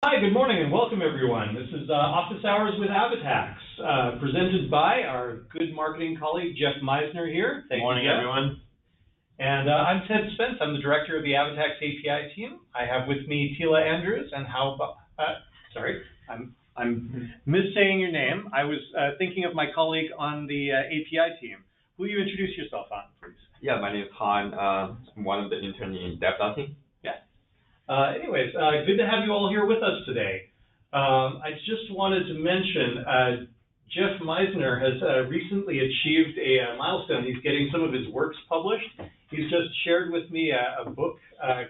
Hi, good morning and welcome everyone. This is Office Hours with AvaTax, presented by our good marketing colleague, Jeff Meisner here. Good morning, everyone. And I'm Ted Spence. I'm the director of the AvaTax API team. I have with me Tela Andrews and I'm missaying your name. I was thinking of my colleague on the API team. Will you introduce yourself on, please? Yeah, my name is Han. I'm one of the interns in DevDotting. Anyways, good to have you all here with us today. I just wanted to mention Jeff Meisner has recently achieved a milestone. He's getting some of his works published. He's just shared with me a book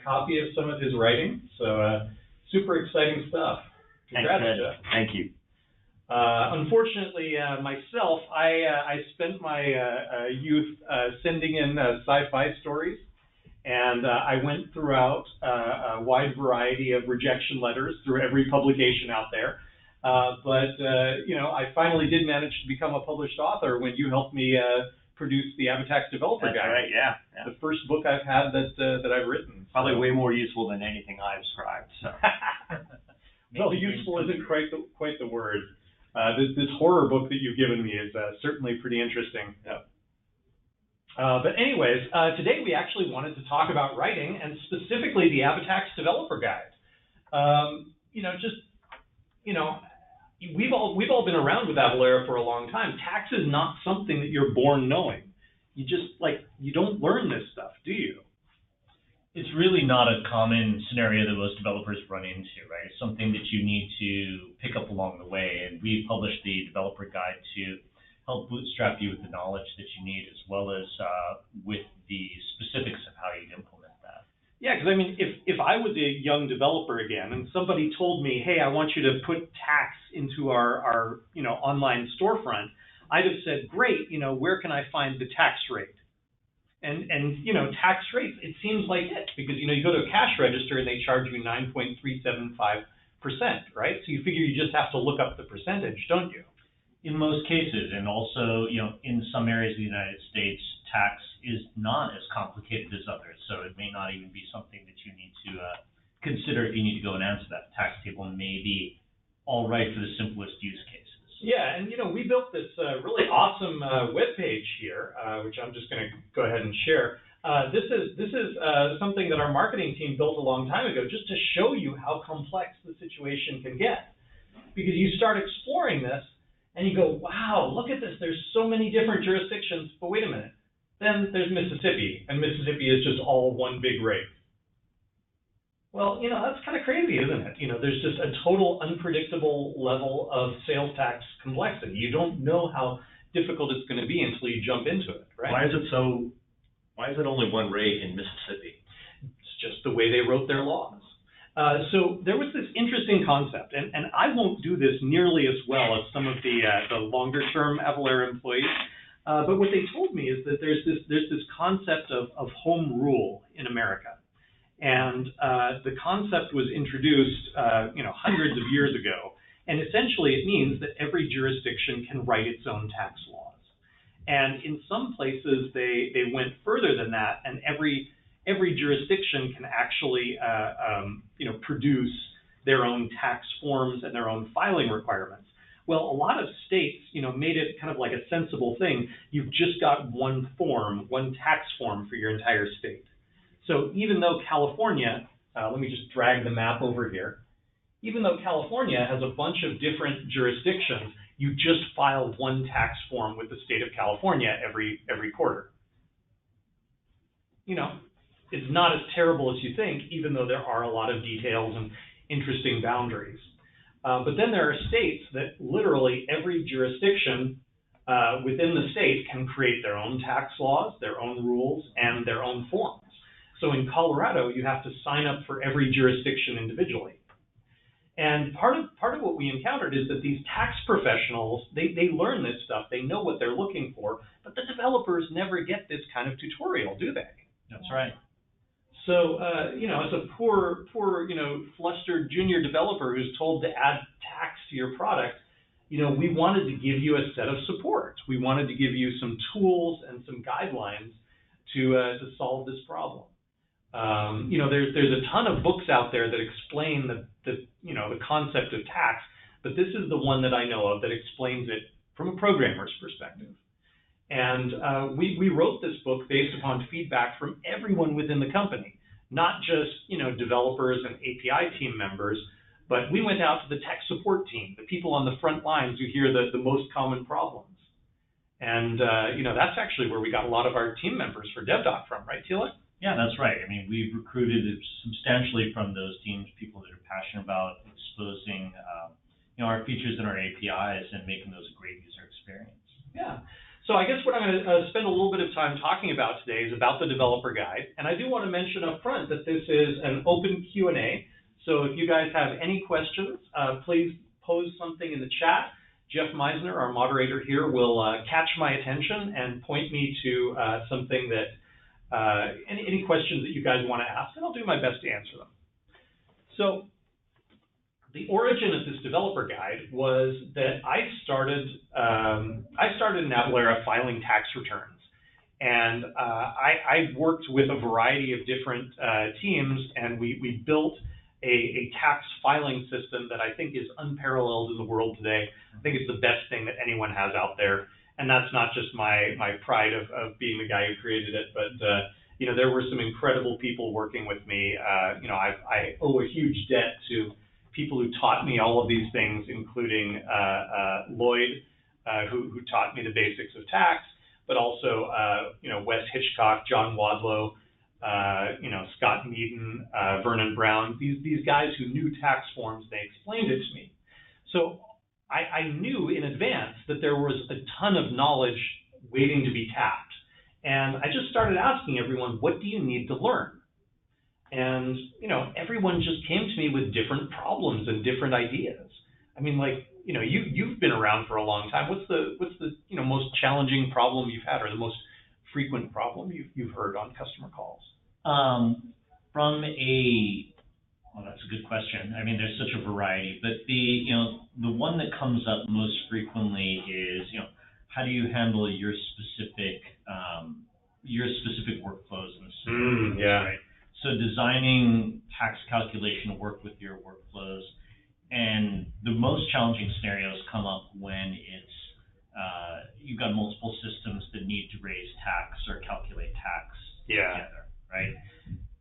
copy of some of his writing. So super exciting stuff. Congrats, Jeff. Thank you. Unfortunately, myself, I spent my youth sending in sci-fi stories. And I went throughout a wide variety of rejection letters through every publication out there. I finally did manage to become a published author when you helped me produce the Ava Tax Developer Guide. That's right, yeah. The first book I've had that I've written. Probably way more useful than anything I've scribed. So. Well, useful isn't quite the word. This horror book that you've given me is certainly pretty interesting. Yep. But anyways, today we actually wanted to talk about writing and specifically the Ava Tax Developer Guide. We've all been around with Avalara for a long time. Tax is not something that you're born knowing. You don't learn this stuff, do you? It's really not a common scenario that most developers run into, right? It's something that you need to pick up along the way. And we published the developer guide to help bootstrap you with the knowledge that you need, as well as with the specifics of how you'd implement that. Yeah, because I mean, if I was a young developer again, and somebody told me, hey, I want you to put tax into our online storefront, I'd have said, great, where can I find the tax rate? And tax rates, it seems like it, because you go to a cash register and they charge you 9.375%, right? So you figure you just have to look up the percentage, don't you? In most cases, and also, in some areas of the United States, tax is not as complicated as others, so it may not even be something that you need to consider if you need to go and answer that. Tax table may be all right for the simplest use cases. Yeah, and we built this really awesome web page here, which I'm just going to go ahead and share. This is something that our marketing team built a long time ago, just to show you how complex the situation can get, because you start exploring this. And you go, wow, look at this. There's so many different jurisdictions. But wait a minute. Then there's Mississippi. And Mississippi is just all one big rate. Well, that's kind of crazy, isn't it? There's just a total unpredictable level of sales tax complexity. You don't know how difficult it's going to be until you jump into it, right? Why is it only one rate in Mississippi? It's just the way they wrote their laws. So there was this interesting concept, and I won't do this nearly as well as some of the longer-term Avalara employees, but what they told me is that there's this concept of home rule in America, and the concept was introduced hundreds of years ago, and essentially it means that every jurisdiction can write its own tax laws, and in some places they went further than that, and every jurisdiction can actually produce their own tax forms and their own filing requirements. Well, a lot of states, made it kind of like a sensible thing. You've just got one tax form for your entire state. So even though California, let me just drag the map over here. Even though California has a bunch of different jurisdictions, you just file one tax form with the state of California every quarter. It's not as terrible as you think, even though there are a lot of details and interesting boundaries. But then there are states that literally every jurisdiction within the state can create their own tax laws, their own rules, and their own forms. So in Colorado, you have to sign up for every jurisdiction individually. And part of what we encountered is that these tax professionals, they learn this stuff, they know what they're looking for, but the developers never get this kind of tutorial, do they? That's right. So, as a poor, flustered junior developer who's told to add tax to your product, we wanted to give you a set of support. We wanted to give you some tools and some guidelines to solve this problem. You know, there's a ton of books out there that explain the concept of tax, but this is the one that I know of that explains it from a programmer's perspective. And we wrote this book based upon feedback from everyone within the company, not just, you know, developers and API team members, but we went out to the tech support team, the people on the front lines who hear the most common problems. And, you know, that's actually where we got a lot of our team members for DevDoc from, right, Tela? Yeah, that's right. I mean, we've recruited substantially from those teams, people that are passionate about exposing, you know, our features and our APIs and making those a great user experience. Yeah. So I guess what I'm going to spend a little bit of time talking about today is about the developer guide. And I do want to mention up front that this is an open Q&A. So if you guys have any questions, please pose something in the chat. Jeff Meisner, our moderator here, will catch my attention and point me to something that, any questions that you guys want to ask, and I'll do my best to answer them. So the origin of this developer guide was that I started in Avalara filing tax returns. And I worked with a variety of different teams, and we built a tax filing system that I think is unparalleled in the world today. I think it's the best thing that anyone has out there. And that's not just my pride of being the guy who created it, but you know, there were some incredible people working with me. You know, I owe a huge debt to people who taught me all of these things, including Lloyd, who taught me the basics of tax, but also you know, Wes Hitchcock, John Wadlow, you know, Scott Meaden, Vernon Brown, these guys who knew tax forms, they explained it to me. So I knew in advance that there was a ton of knowledge waiting to be tapped. And I just started asking everyone, what do you need to learn? And, you know, everyone just came to me with different problems and different ideas. I mean, like, you know, you've been around for a long time. What's the you know, most challenging problem you've had, or the most frequent problem you've heard on customer calls? Well, that's a good question. I mean, there's such a variety, but the one that comes up most frequently is, you know, how do you handle your specific workflows in the system, yeah. right? So designing tax calculation to work with your workflows, and the most challenging scenarios come up when it's you've got multiple systems that need to raise tax or calculate tax together, right?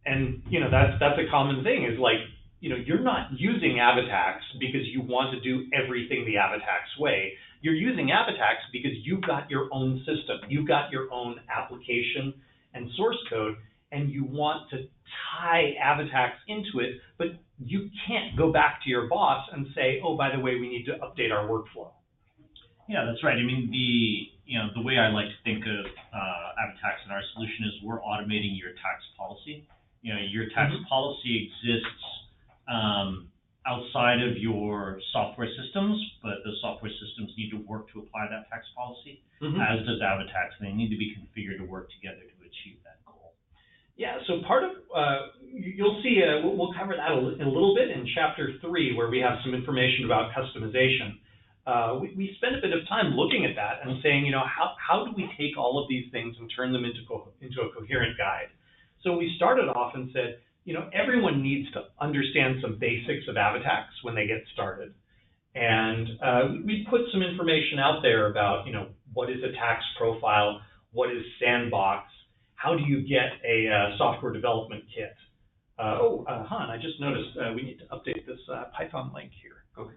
And, you know, that's a common thing is like, you know, you're not using AvaTax because you want to do everything the AvaTax way. You're using AvaTax because you've got your own system. You've got your own application and source code, and you want to tie AvaTax into it, but you can't go back to your boss and say, oh, by the way, we need to update our workflow. Yeah, that's right. I mean, the way I like to think of AvaTax and our solution is we're automating your tax policy. You know, your tax policy exists outside of your software systems, but the software systems need to work to apply that tax policy, as does AvaTax. They need to be configured to work together to achieve that goal. Yeah, so part of, you'll see, we'll cover that in a little bit in Chapter 3, where we have some information about customization. We spend a bit of time looking at that and saying, you know, how do we take all of these things and turn them into a coherent guide? So we started off and said, you know, everyone needs to understand some basics of AvaTax when they get started. And we put some information out there about, you know, what is a tax profile, what is Sandbox, how do you get a software development kit? Han, I just noticed we need to update this Python link here. Okay.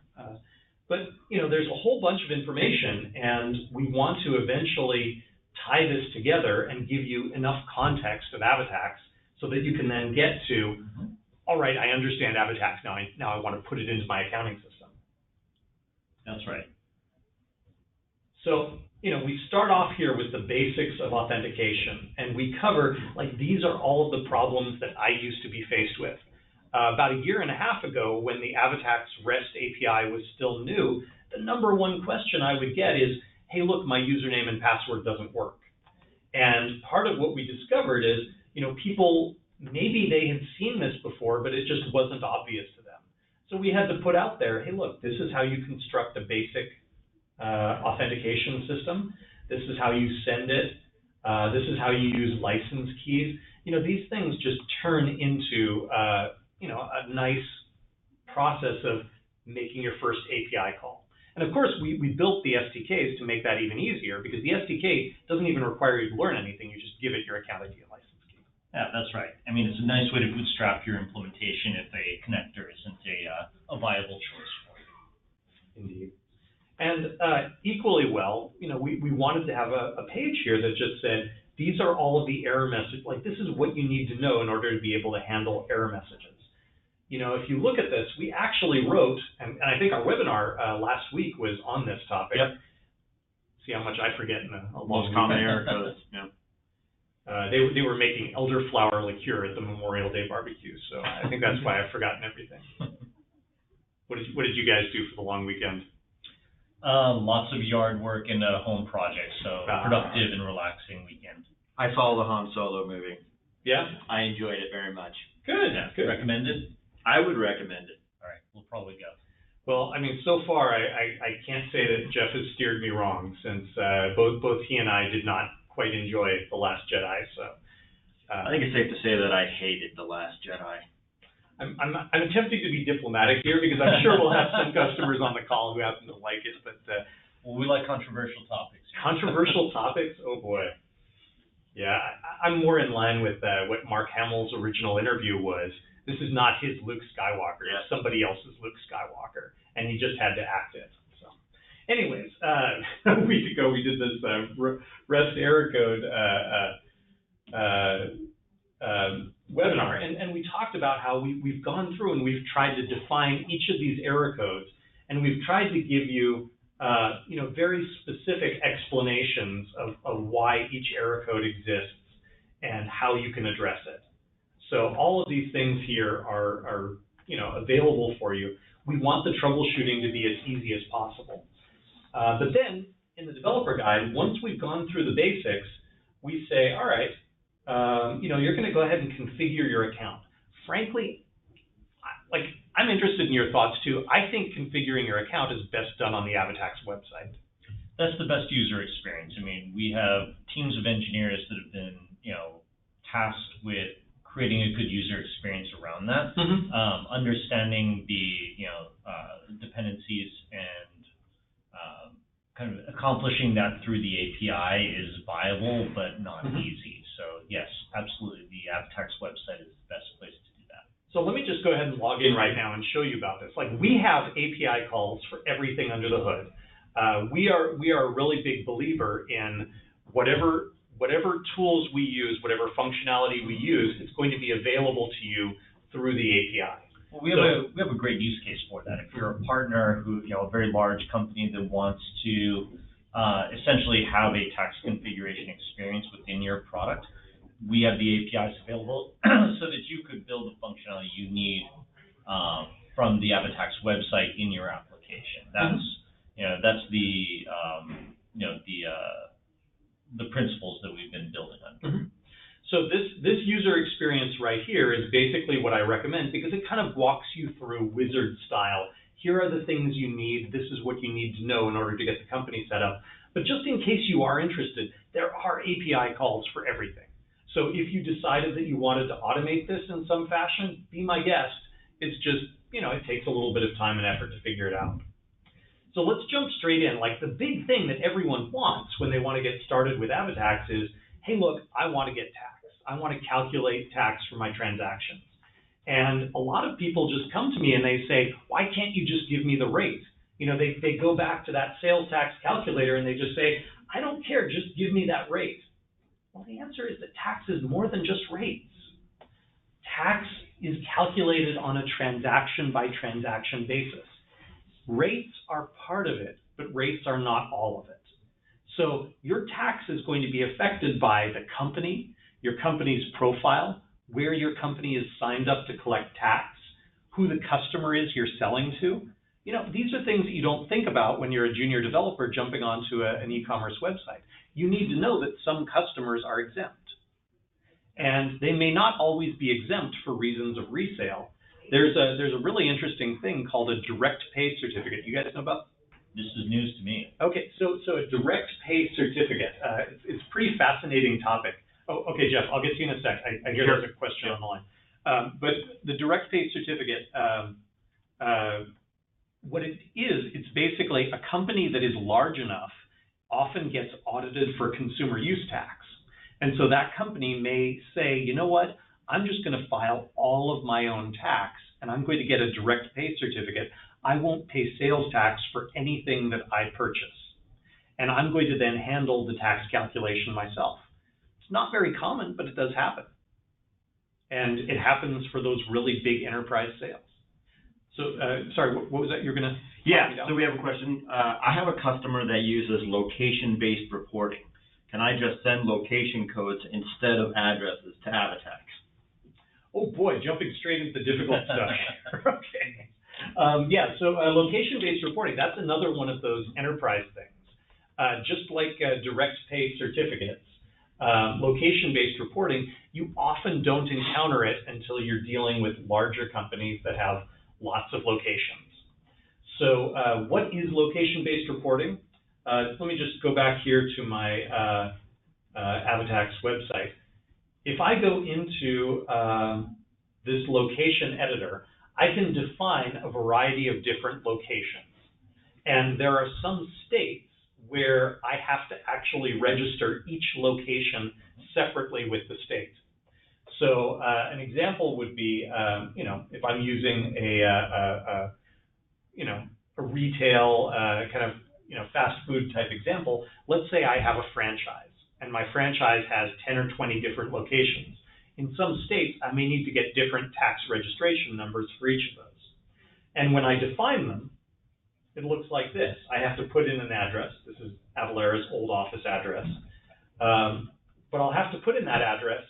But, you know, there's a whole bunch of information, and we want to eventually tie this together and give you enough context of AvaTax so that you can then get to, all right, I understand AvaTax now I want to put it into my accounting system. That's right. So, you know, we start off here with the basics of authentication, and we cover, like, these are all of the problems that I used to be faced with. About a year and a half ago, when the AvaTax REST API was still new, the number one question I would get is, hey, look, my username and password doesn't work. And part of what we discovered is, you know, people, maybe they had seen this before, but it just wasn't obvious to them. So we had to put out there, hey, look, this is how you construct a basic authentication system. This is how you send it. This is how you use license keys. these things just turn into, a nice process of making your first API call. And of course, we built the SDKs to make that even easier, because the SDK doesn't even require you to learn anything. You just give it your account ID and license key. Yeah, that's right. I mean, it's a nice way to bootstrap your implementation if a connector isn't a viable choice for you. Indeed. And equally well, we wanted to have a page here that just said, these are all of the error messages, like this is what you need to know in order to be able to handle error messages. If you look at this, we actually wrote, and I think our webinar last week was on this topic. Yep. See how much I forget in a long Most common error codes, yeah. They were making elderflower liqueur at the Memorial Day barbecue, so I think that's why I've forgotten everything. What did you guys do for the long weekend? Lots of yard work and home projects, so productive and relaxing weekend. I saw the Han Solo movie. Yeah? I enjoyed it very much. Good, Yeah. good. Recommended? I would recommend it. All right, we'll probably go. Well, I mean, so far, I can't say that Jeff has steered me wrong, since both he and I did not quite enjoy The Last Jedi, so. I think it's safe to say that I hated The Last Jedi. I'm attempting to be diplomatic here, because I'm sure we'll have some customers on the call who happen to like it, but. Well, we like controversial topics. Controversial topics? Oh, boy. Yeah, I'm more in line with what Mark Hamill's original interview was. This is not his Luke Skywalker. It's somebody else's Luke Skywalker, and he just had to act it. So, anyways, a week ago we did this REST error code webinar, and we talked about how we've gone through and we've tried to define each of these error codes, and we've tried to give you very specific explanations of why each error code exists and how you can address it. So all of these things here are available for you. We want the troubleshooting to be as easy as possible. But then in the developer guide, once we've gone through the basics, we say, all right, you're going to go ahead and configure your account. Frankly, I'm interested in your thoughts too. I think configuring your account is best done on the AvaTax website. That's the best user experience. I mean, we have teams of engineers that have been, tasked with creating a good user experience around that, understanding the, dependencies and kind of accomplishing that through the API is viable, but not easy. So yes, absolutely, the AvaTax website is the best place to do that. So let me just go ahead and log in right now and show you about this. We have API calls for everything under the hood. We are a really big believer in whatever tools we use, whatever functionality we use, it's going to be available to you through the API. Well, we have a great use case for that. If you're a partner who, a very large company that wants to essentially have a tax configuration experience within your product, we have the APIs available so that you could build the functionality you need from the AvaTax website in your application. That's the principles that we've been building on. So this user experience right here is basically what I recommend, because it kind of walks you through wizard style. Here are the things you need. This is what you need to know in order to get the company set up. But just in case you are interested, there are API calls for everything. So if you decided that you wanted to automate this in some fashion, be my guest. It's just, it takes a little bit of time and effort to figure it out. So let's jump straight in. The big thing that everyone wants when they want to get started with AvaTax is, hey, look, I want to get tax. I want to calculate tax for my transactions. And a lot of people just come to me and they say, why can't you just give me the rate? They go back to that sales tax calculator and they just say, I don't care, just give me that rate. Well, the answer is that tax is more than just rates. Tax is calculated on a transaction by transaction basis. Rates are part of it, but rates are not all of it. So your tax is going to be affected by the company, your company's profile, where your company is signed up to collect tax, who the customer is you're selling to. These are things that you don't think about when you're a junior developer jumping onto an e-commerce website. You need to know that some customers are exempt. And they may not always be exempt for reasons of resale. There's a really interesting thing called a direct pay certificate. You guys know about? This is news to me. Okay, so a direct pay certificate. It's a pretty fascinating topic. Oh, okay, Jeff, I'll get to you in a sec. I hear Sure. there's a question on the line. But the direct pay certificate, what it is, it's basically a company that is large enough often gets audited for consumer use tax. And so that company may say, you know what, I'm just going to file all of my own tax and I'm going to get a direct pay certificate. I won't pay sales tax for anything that I purchase. And I'm going to then handle the tax calculation myself. It's not very common, but it does happen. And it happens for those really big enterprise sales. So, sorry, what was that you're going to? Yeah, so we have a question. I have a customer that uses location-based reporting. Can I just send location codes instead of addresses to AvaTax? Oh boy, jumping straight into the difficult stuff. Okay. Yeah, so location-based reporting, that's another one of those enterprise things. Just like direct pay certificates, location-based reporting, you often don't encounter it until you're dealing with larger companies that have lots of locations. So what is location-based reporting? Let me just go back here to my AvaTax website. If I go into this location editor, I can define a variety of different locations. And there are some states where I have to actually register each location separately with the state. So an example would be, if I'm using a retail kind of, fast food type example, let's say I have a franchise and my franchise has 10 or 20 different locations. In some states, I may need to get different tax registration numbers for each of those. And when I define them, it looks like this. I have to put in an address. This is Avalara's old office address. But I'll have to put in that address.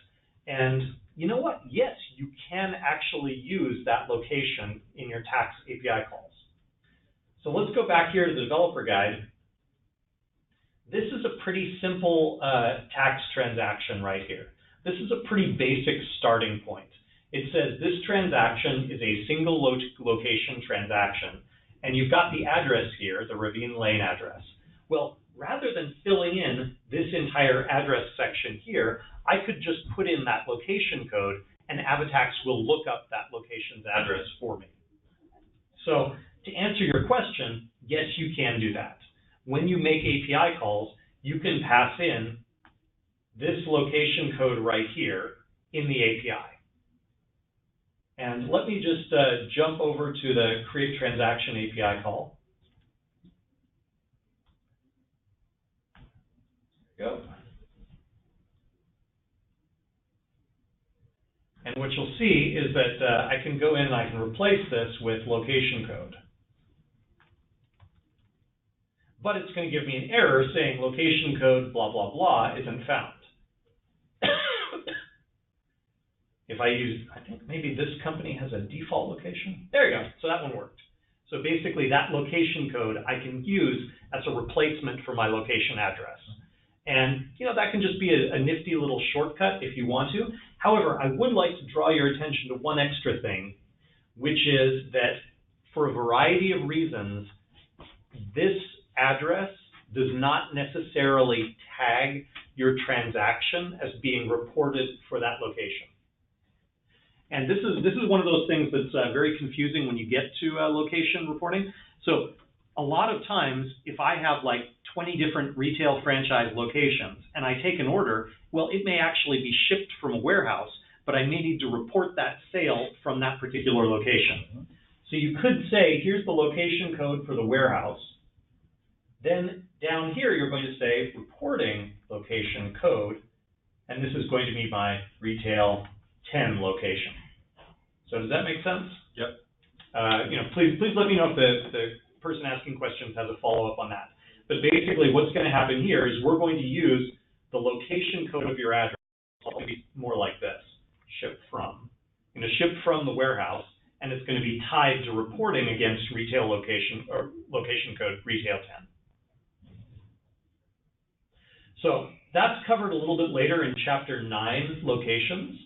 And you know what? Yes, you can actually use that location in your tax API calls. So let's go back here to the developer guide. This is a pretty simple tax transaction right here. This is a pretty basic starting point. It says this transaction is a single location transaction. And you've got the address here, the Ravine Lane address. Well, rather than filling in this entire address section here, I could just put in that location code and AvaTax will look up that location's address for me. So to answer your question, yes, you can do that. When you make API calls, you can pass in this location code right here in the API. And let me just jump over to the Create Transaction API call. There we go. And what you'll see is that I can go in and I can replace this with location code. But it's going to give me an error saying location code blah, blah, blah isn't found. If I use, I think maybe this company has a default location. There you go, so that one worked. So basically that location code I can use as a replacement for my location address. And that can just be a nifty little shortcut if you want to. However, I would like to draw your attention to one extra thing, which is that for a variety of reasons, this address does not necessarily tag your transaction as being reported for that location. And this is one of those things that's very confusing when you get to location reporting. So a lot of times, if I have like 20 different retail franchise locations and I take an order, well, it may actually be shipped from a warehouse, but I may need to report that sale from that particular location. So you could say, here's the location code for the warehouse. Then down here, you're going to say reporting location code, and this is going to be my retail 10 location. So does that make sense? Yep. Please let me know if the person asking questions has a follow-up on that. But basically, what's going to happen here is we're going to use the location code of your address. It's going to be more like this: ship from. I'm going to ship from the warehouse, and it's going to be tied to reporting against retail location or location code retail 10. So that's covered a little bit later in Chapter 9, locations.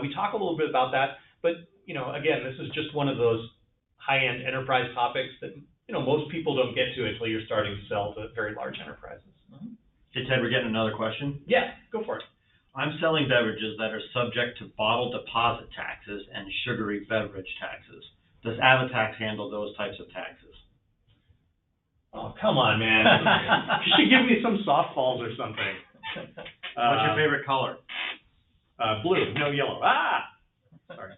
We talk a little bit about that, but again, this is just one of those high-end enterprise topics that most people don't get to until you're starting to sell to very large enterprises. Hey, Ted, we're getting another question. Yeah, go for it. I'm selling beverages that are subject to bottle deposit taxes and sugary beverage taxes. Does AvaTax handle those types of taxes? Oh, come on, man. You should give me some softballs or something. What's your favorite color? Blue, no yellow. Ah! Sorry.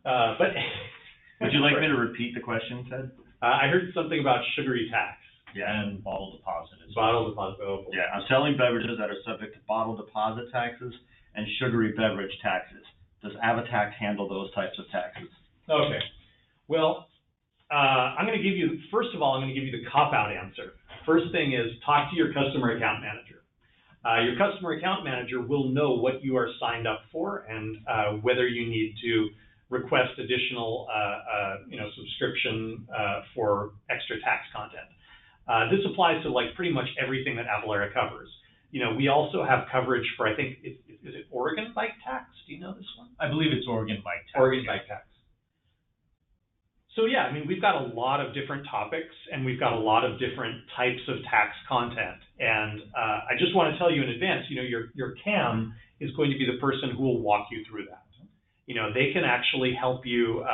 But Would you like me to repeat the question, Ted? I heard something about sugary tax. Yeah, and bottle deposit as Bottle deposit. Oh, boy. Yeah, I'm selling beverages that are subject to bottle deposit taxes and sugary beverage taxes. Does AvaTax handle those types of taxes? Okay. Well, I'm going to give you, first of all, I'm going to give you the cop-out answer. First thing is talk to your customer account manager. Your customer account manager will know what you are signed up for and whether you need to request additional, subscription for extra tax content. This applies to like pretty much everything that Avalara covers. You know, we also have coverage for, I think, is it Oregon bike tax? Do you know this one? I believe it's Oregon bike tax. Oregon bike tax. So yeah, I mean, we've got a lot of different topics and we've got a lot of different types of tax content. And I just want to tell you in advance, you know, your CAM is going to be the person who will walk you through that. You know, they can actually help you,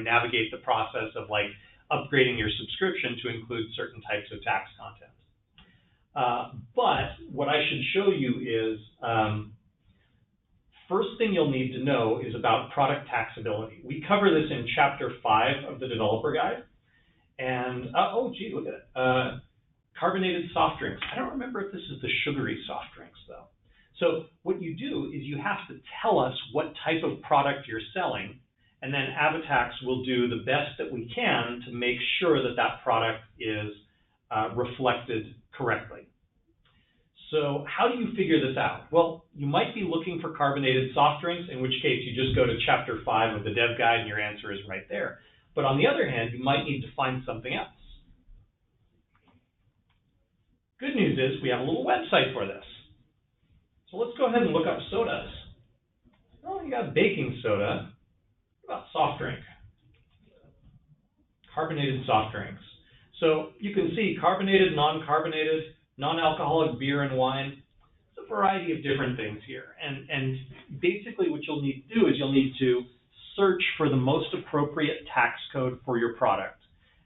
navigate the process of like upgrading your subscription to include certain types of tax content. But what I should show you is, first thing you'll need to know is about product taxability. We cover this in Chapter 5 of the Developer Guide. And, look at it. Carbonated soft drinks. I don't remember if this is the sugary soft drinks, though. So what you do is you have to tell us what type of product you're selling, and then AvaTax will do the best that we can to make sure that that product is reflected correctly. So how do you figure this out? Well, you might be looking for carbonated soft drinks, in which case you just go to Chapter 5 of the Dev Guide and your answer is right there. But on the other hand, you might need to find something else. Good news is we have a little website for this. So let's go ahead and look up sodas. Oh, you got baking soda. What about soft drink? Carbonated soft drinks. So you can see carbonated, non-carbonated, non-alcoholic beer and wine. It's a variety of different things here. And basically what you'll need to do is you'll need to search for the most appropriate tax code for your product.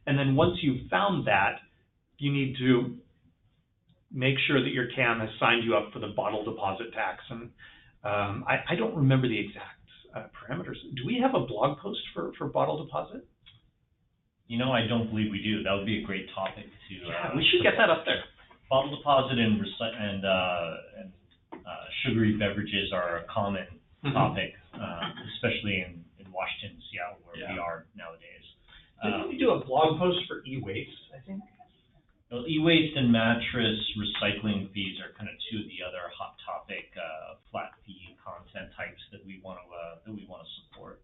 And then once you've found that, you need to make sure that your CAM has signed you up for the bottle deposit tax. And I don't remember the exact parameters. Do we have a blog post for bottle deposit? You know, I don't believe we do. That would be a great topic to. Yeah, we should get that up there. Bottle deposit and sugary beverages are a common topic, especially in Washington, Seattle, where we are nowadays. Didn't we do a blog post for e-waste, I think? Well, e-waste and mattress recycling fees are kind of two of the other hot topic flat fee content types that we want to support.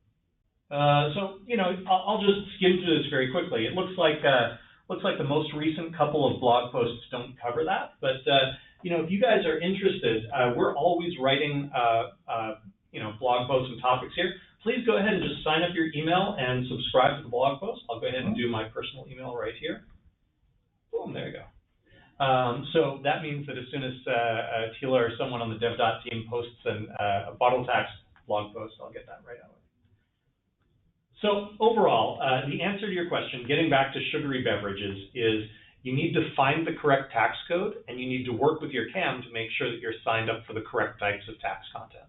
So you know, I'll just skim through this very quickly. It looks like the most recent couple of blog posts don't cover that, but you know, if you guys are interested, we're always writing blog posts and topics here. Please go ahead and just sign up your email and subscribe to the blog post. I'll go ahead and do my personal email right here. Boom, there you go. So that means that as soon as Tela or someone on the dev.team team posts a bottle tax blog post, I'll get that right out. So overall, the answer to your question, getting back to sugary beverages, is you need to find the correct tax code and you need to work with your CAM to make sure that you're signed up for the correct types of tax content.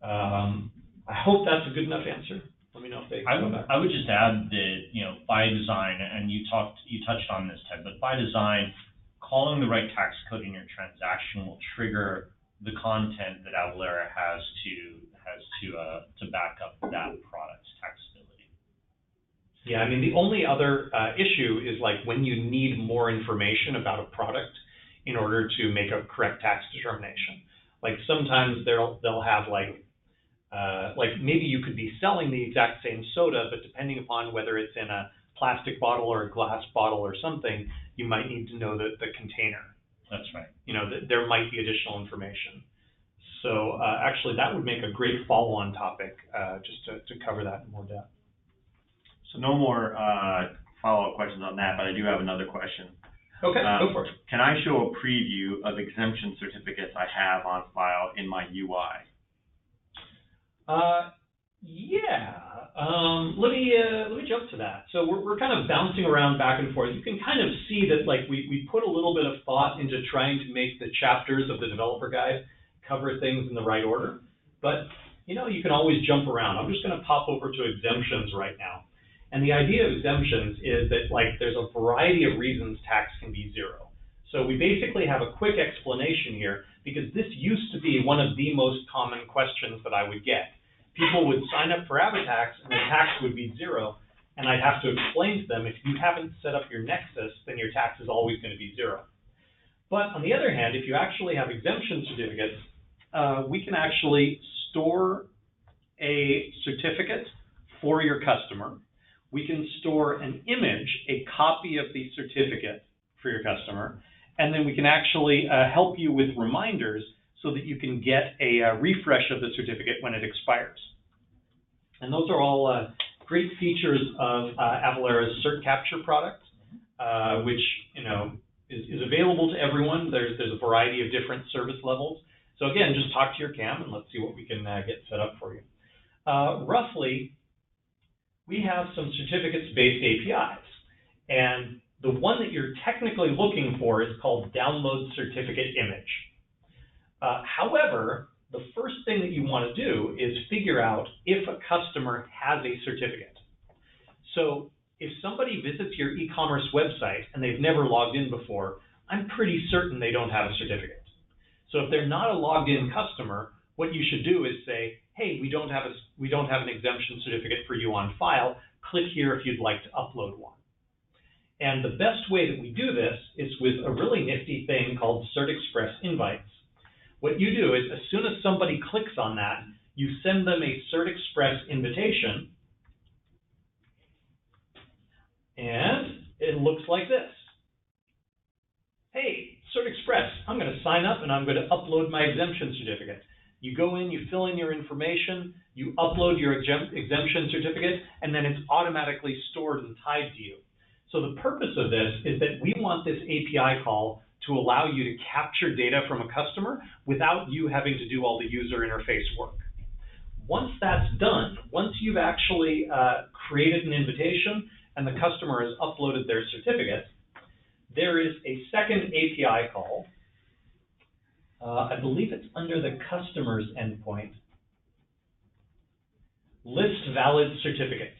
I hope that's a good enough answer. Let me know if they come back. I would just add that, you know, by design, and you touched on this, Ted, but by design, calling the right tax code in your transaction will trigger the content that Avalara has to back up that product's taxability. Yeah, I mean, the only other issue is like when you need more information about a product in order to make a correct tax determination. Like sometimes they'll have like maybe you could be selling the exact same soda, but depending upon whether it's in a plastic bottle or a glass bottle or something, you might need to know the container. That's right. You know, there might be additional information. So actually, that would make a great follow-on topic just to cover that in more depth. So no more follow-up questions on that, but I do have another question. Okay, go for it. Can I show a preview of exemption certificates I have on file in my UI? Let me jump to that. So we're kind of bouncing around back and forth. You can kind of see that like we put a little bit of thought into trying to make the chapters of the developer guide cover things in the right order. But you know, you can always jump around. I'm just going to pop over to exemptions right now. And the idea of exemptions is that like there's a variety of reasons tax can be zero. So we basically have a quick explanation here because this used to be one of the most common questions that I would get. People would sign up for AvaTax and the tax would be zero, and I'd have to explain to them, if you haven't set up your nexus, then your tax is always going to be zero. But on the other hand, if you actually have exemption certificates, we can actually store a certificate for your customer. We can store an image, a copy of the certificate for your customer, and then we can actually help you with reminders so that you can get a refresh of the certificate when it expires. And those are all great features of Avalara's Cert Capture product, which you know is available to everyone. There's a variety of different service levels. So again, just talk to your CAM and let's see what we can get set up for you. Roughly, we have some certificates-based APIs, and the one that you're technically looking for is called Download Certificate Image. However, the first thing that you want to do is figure out if a customer has a certificate. So if somebody visits your e-commerce website and they've never logged in before, I'm pretty certain they don't have a certificate. So if they're not a logged in customer, what you should do is say, hey, we don't have an exemption certificate for you on file. Click here if you'd like to upload one. And the best way that we do this is with a really nifty thing called Cert Express invites. What you do is, as soon as somebody clicks on that, you send them a Cert Express invitation, and it looks like this. Hey, Cert Express, I'm going to sign up and I'm going to upload my exemption certificate. You go in, you fill in your information, you upload your exemption certificate, and then it's automatically stored and tied to you. So the purpose of this is that we want this API call to allow you to capture data from a customer without you having to do all the user interface work. Once that's done, once you've actually created an invitation and the customer has uploaded their certificate, there is a second API call. I believe it's under the customer's endpoint. List valid certificates.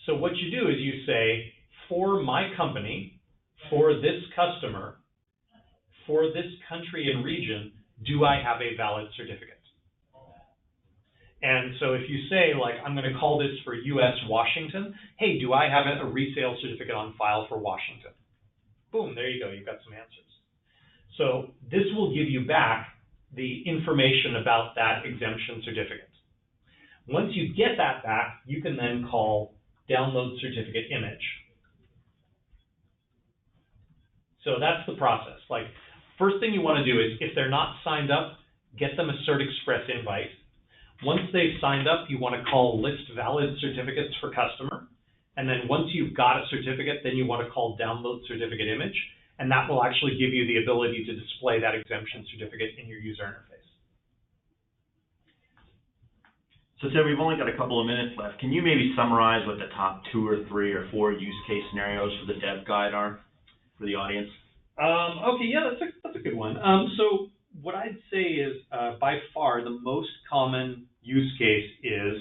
So what you do is you say, for my company, for this customer, for this country and region, do I have a valid certificate? And so if you say, like, I'm going to call this for US Washington, hey, do I have a resale certificate on file for Washington? Boom, there you go, you've got some answers. So this will give you back the information about that exemption certificate. Once you get that back, you can then call Download Certificate Image. So that's the process. Like, first thing you want to do is, if they're not signed up, get them a Cert Express invite. Once they've signed up, you want to call List Valid Certificates for Customer. And then once you've got a certificate, then you want to call Download Certificate Image. And that will actually give you the ability to display that exemption certificate in your user interface. So Ted, we've only got a couple of minutes left. Can you maybe summarize what the top 2 or 3 or 4 use case scenarios for the dev guide are for the audience? Okay, yeah, that's a good one. So what I'd say is by far the most common use case is,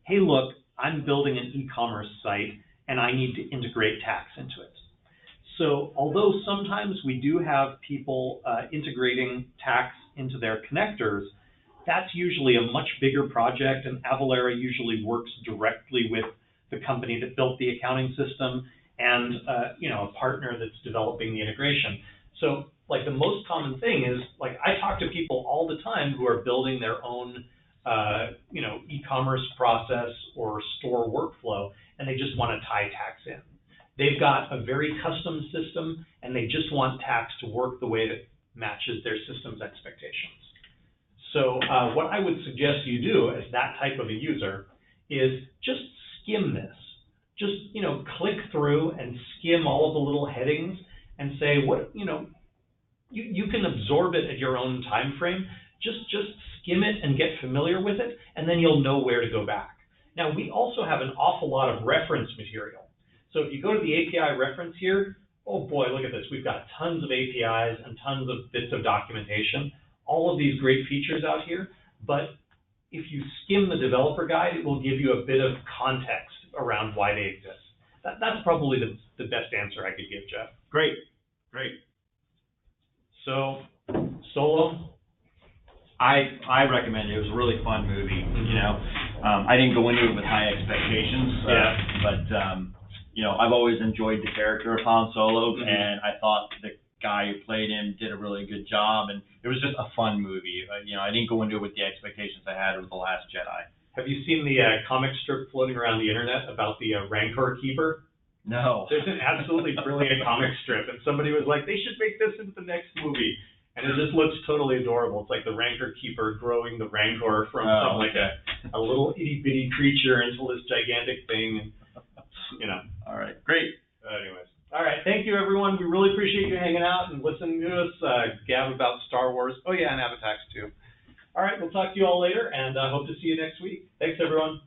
hey, look, I'm building an e-commerce site and I need to integrate tax into it. So although sometimes we do have people integrating tax into their connectors, that's usually a much bigger project, and Avalara usually works directly with the company that built the accounting system and a partner that's developing the integration. So like the most common thing is, like, I talk to people all the time who are building their own e-commerce process or store workflow, and they just want to tie tax in. They've got a very custom system, and they just want tax to work the way that matches their system's expectations. So what I would suggest you do as that type of a user is just skim this. Just click through and skim all of the little headings and say, you can absorb it at your own time frame. Just skim it and get familiar with it, and then you'll know where to go back. Now, we also have an awful lot of reference material. So if you go to the API reference here, oh boy, look at this. We've got tons of APIs and tons of bits of documentation, all of these great features out here. But if you skim the developer guide, it will give you a bit of context around why they exist. That's probably the best answer I could give, Jeff. Great. So, Solo? I recommend it. It was a really fun movie, you know. I didn't go into it with high expectations, but I've always enjoyed the character of Han Solo, and I thought the guy who played him did a really good job, and it was just a fun movie. I didn't go into it with the expectations I had with The Last Jedi. Have you seen the comic strip floating around the internet about the Rancor Keeper? No. There's an absolutely brilliant comic strip, and somebody was like, they should make this into the next movie. And it just looks totally adorable. It's like the Rancor Keeper growing the Rancor from like a little itty-bitty creature into this gigantic thing. And, All right, great. Anyways. All right, thank you, everyone. We really appreciate you hanging out and listening to us gab about Star Wars. Oh, yeah, and AvaTax, too. All right, we'll talk to you all later, and hope to see you next week. Thanks, everyone.